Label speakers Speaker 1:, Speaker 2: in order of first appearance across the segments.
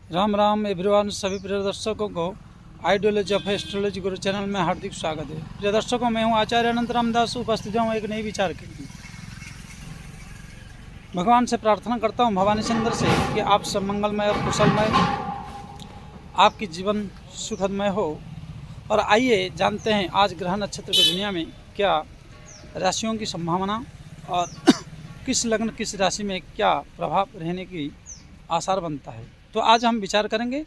Speaker 1: Ram Ram everyone. सभी प्रिय दर्शकों को ideology of astrology Guru channel में हार्दिक स्वागत है। प्रिय दर्शकों, मैं हूं आचार्य अनंत रामदास, उपस्थित हूं एक नई विचार के लिए। भगवान से प्रार्थना करता हूं, भवानी सुंदर से, कि आप सब मंगलमय और कुशलमय, आपकी जीवन सुखदमय हो। और आइए जानते हैं आज ग्रह नक्षत्र की दुनिया में क्या राशियों की संभावना और किस लग्न किस राशि में क्या प्रभाव रहने की आसार बनता है। तो आज हम विचार करेंगे।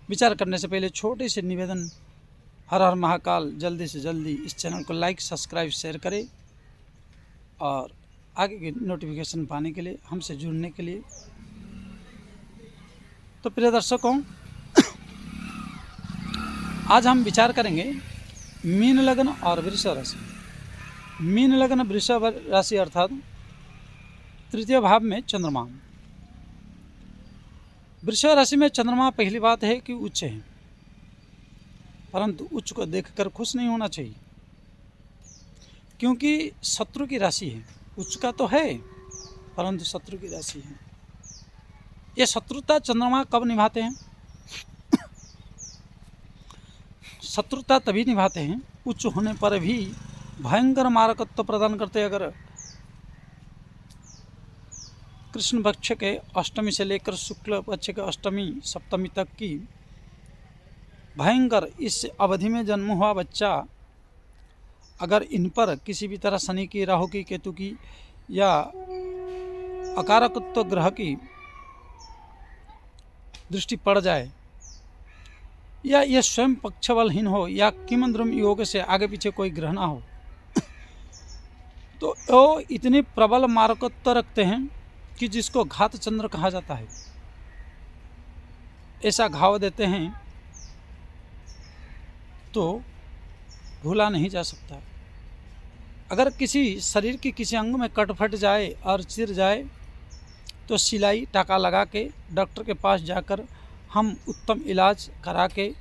Speaker 1: विचार करने से पहले छोटे से निवेदन, हर हर महाकाल, जल्दी से जल्दी इस चैनल को लाइक सब्सक्राइब शेयर करें और आगे की नोटिफिकेशन पाने के लिए, हमसे जुड़ने के लिए। तो प्रिय दर्शकों, आज हम विचार करेंगे मीन लग्न और वृषभ राशि। मीन लग्न वृषभ राशि अर्थात तृतीय भाव में चंद्रमा। वृषभ राशि में चंद्रमा पहली बात है कि उच्च है, परंतु उच्च को देखकर खुश नहीं होना चाहिए, क्योंकि शत्रु की राशि है। उच्च का तो है परंतु शत्रु की राशि है। ये शत्रुता चंद्रमा कब निभाते हैं? शत्रुता तभी निभाते हैं उच्च होने पर भी भयंकर मारकत्व प्रदान करते। अगर कृष्ण पक्ष के अष्टमी से लेकर शुक्ल पक्ष के अष्टमी सप्तमी तक की भयंकर इस अवधि में जन्म हुआ बच्चा, अगर इन पर किसी भी तरह शनि की, राहु की, केतु की या अकारकत्व ग्रह की दृष्टि पड़ जाए, या यह स्वयं पक्षबलहीन हो, या किमंद्रम योग से आगे पीछे कोई ग्रह ना हो, तो वो इतनी प्रबल मारकत्व रखते हैं कि जिसको घात चंद्र कहा जाता है। ऐसा घाव देते हैं तो भूला नहीं जा सकता। अगर किसी शरीर की किसी अंग में कट फट जाए और चिर जाए तो सिलाई टाका लगा के डॉक्टर के पास जाकर हम उत्तम इलाज करा के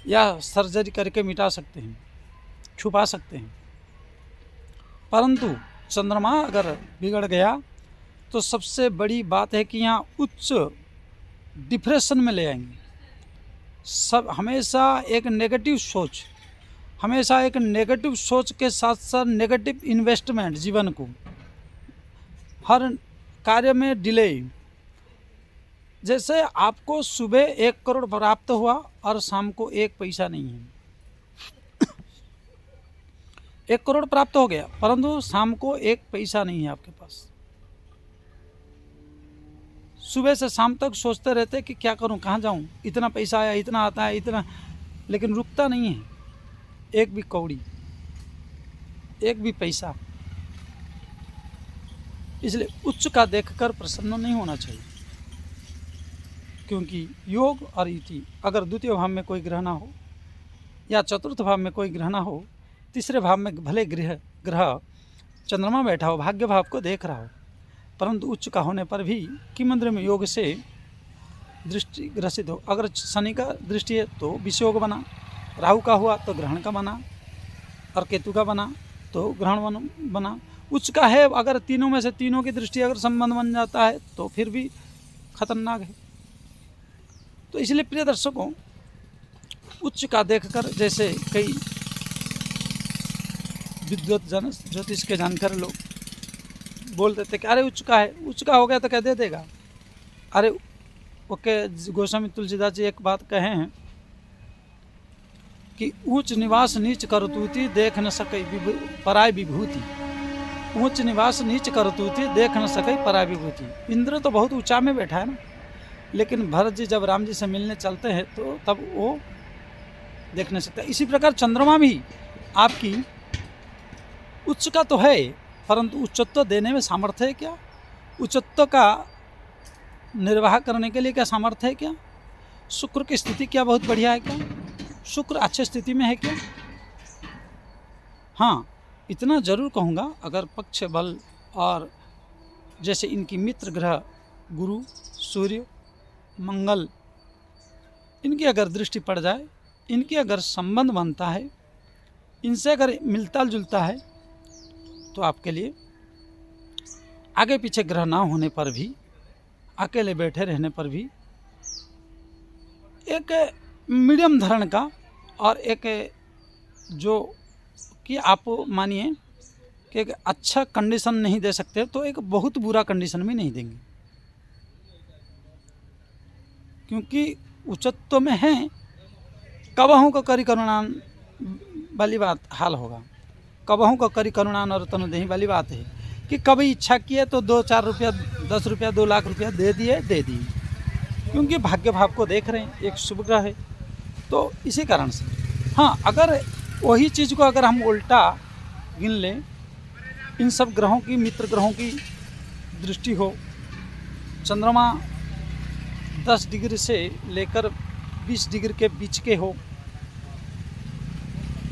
Speaker 1: या सर्जरी करके मिटा सकते हैं, छुपा सकते हैं। परंतु चंद्रमा अगर बिगड़ गया तो सबसे बड़ी बात है कि यहाँ उच्च डिप्रेशन में ले आएंगे। सब हमेशा एक नेगेटिव सोच, हमेशा एक नेगेटिव सोच के साथ साथ नेगेटिव इन्वेस्टमेंट, जीवन को हर कार्य में डिले। जैसे आपको सुबह 1 करोड़ प्राप्त हुआ और शाम को 1 पैसा नहीं है। 1 करोड़ प्राप्त हो गया परंतु शाम को 1 पैसा नहीं है आपके पास। सुबह से शाम तक सोचते रहते कि क्या करूं, कहाँ जाऊं, इतना पैसा आया, इतना आता है, इतना, लेकिन रुकता नहीं है एक भी कौड़ी, एक भी पैसा। इसलिए उच्च का देखकर प्रसन्न नहीं होना चाहिए, क्योंकि योग और इति, अगर द्वितीय भाव में कोई ग्रह ना हो या चतुर्थ भाव में कोई ग्रह ना हो, तीसरे भाव में भले ग्रह चंद्रमा बैठा हो, भाग्य भाव को देख रहा हो, परंतु उच्च का होने पर भी किमंद्र में योग से दृष्टि ग्रसित हो। अगर शनि का दृष्टि है तो विषयोग बना, राहु का हुआ तो ग्रहण का बना, और केतु का बना तो ग्रहण बना। उच्च का है, अगर तीनों में से तीनों की दृष्टि अगर संबंध बन जाता है तो फिर भी खतरनाक है। तो इसलिए प्रिय दर्शकों, उच्च का देखकर, जैसे कई विद्वत जन, ज्योतिष के जानकार लोग बोल देते कि अरे उच्च का है, उच्च का हो गया तो क्या दे देगा। अरे ओके, गोस्वामी तुलसीदास जी एक बात कहे हैं कि ऊंच निवास नीच करतूति देख न सके पराय विभूति। ऊंच निवास नीच करतूति देख न सके पराय विभूति। इंद्र तो बहुत ऊंचा में बैठा है ना, लेकिन भरत जी जब राम जी से मिलने चलते हैं तो तब वो देख नहीं सकता। इसी प्रकार चंद्रमा भी आपकी उच्च का तो है, परंतु उच्चत्व देने में सामर्थ्य है क्या? उच्चत्व का निर्वाह करने के लिए क्या सामर्थ्य है क्या? शुक्र की स्थिति क्या बहुत बढ़िया है क्या? शुक्र अच्छी स्थिति में है क्या? हाँ, इतना जरूर कहूँगा, अगर पक्ष बल और जैसे इनकी मित्र ग्रह गुरु, सूर्य, मंगल, इनकी अगर दृष्टि पड़ जाए, इनकी अगर संबंध बनता है, इनसे अगर मिलता जुलता है, तो आपके लिए आगे पीछे ग्रह ना होने पर भी, अकेले बैठे रहने पर भी एक मीडियम धरण का और एक जो कि आप मानिए कि एक अच्छा कंडीशन नहीं दे सकते तो एक बहुत बुरा कंडीशन भी नहीं देंगे, क्योंकि उच्चत्व में है कबहू का करी करुणान वाली बात हाल होगा। कबहू का करी करुणान और तनुदेही वाली बात है कि कभी इच्छा किए तो 2-4 रुपया, 10 रुपया, 2 लाख रुपया दे दिए, क्योंकि भाग्य भाव को देख रहे हैं, एक शुभ ग्रह है। तो इसी कारण से हाँ, अगर वही चीज़ को अगर हम उल्टा गिन लें, इन सब ग्रहों की, मित्र ग्रहों की दृष्टि हो, चंद्रमा 10 डिग्री से लेकर 20 डिग्री के बीच के हो,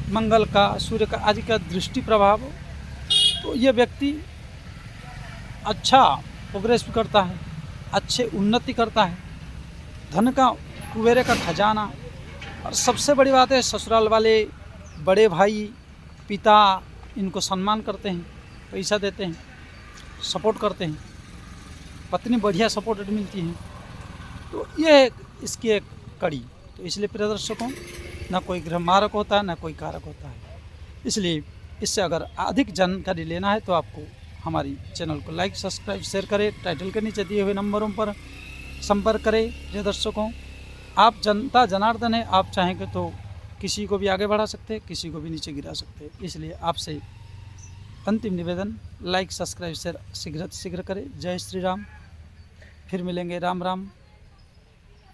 Speaker 1: मंगल का, सूर्य का आदि का दृष्टि प्रभाव, तो ये व्यक्ति अच्छा प्रोग्रेस भी करता है, अच्छे उन्नति करता है, धन का, कुबेरे का खजाना। और सबसे बड़ी बात है ससुराल वाले, बड़े भाई, पिता इनको सम्मान करते हैं, पैसा देते हैं, सपोर्ट करते हैं, पत्नी बढ़िया सपोर्टेड मिलती है। तो ये इसकी एक कड़ी। तो इसलिए प्रिय दर्शकों, ना कोई ग्रह मारक होता है, ना कोई कारक होता है। इसलिए इससे अगर अधिक जानकारी लेना है तो आपको हमारी चैनल को लाइक, सब्सक्राइब, शेयर करें, टाइटल के नीचे दिए हुए नंबरों पर संपर्क करें। प्रिय दर्शकों, आप जनता जनार्दन है, आप चाहेंगे तो किसी को भी आगे बढ़ा सकते हैं, किसी को भी नीचे गिरा सकते हैं। इसलिए आपसे अंतिम निवेदन, लाइक, सब्सक्राइब, शेयर शीघ्र करें। जय श्री राम। फिर मिलेंगे। राम राम।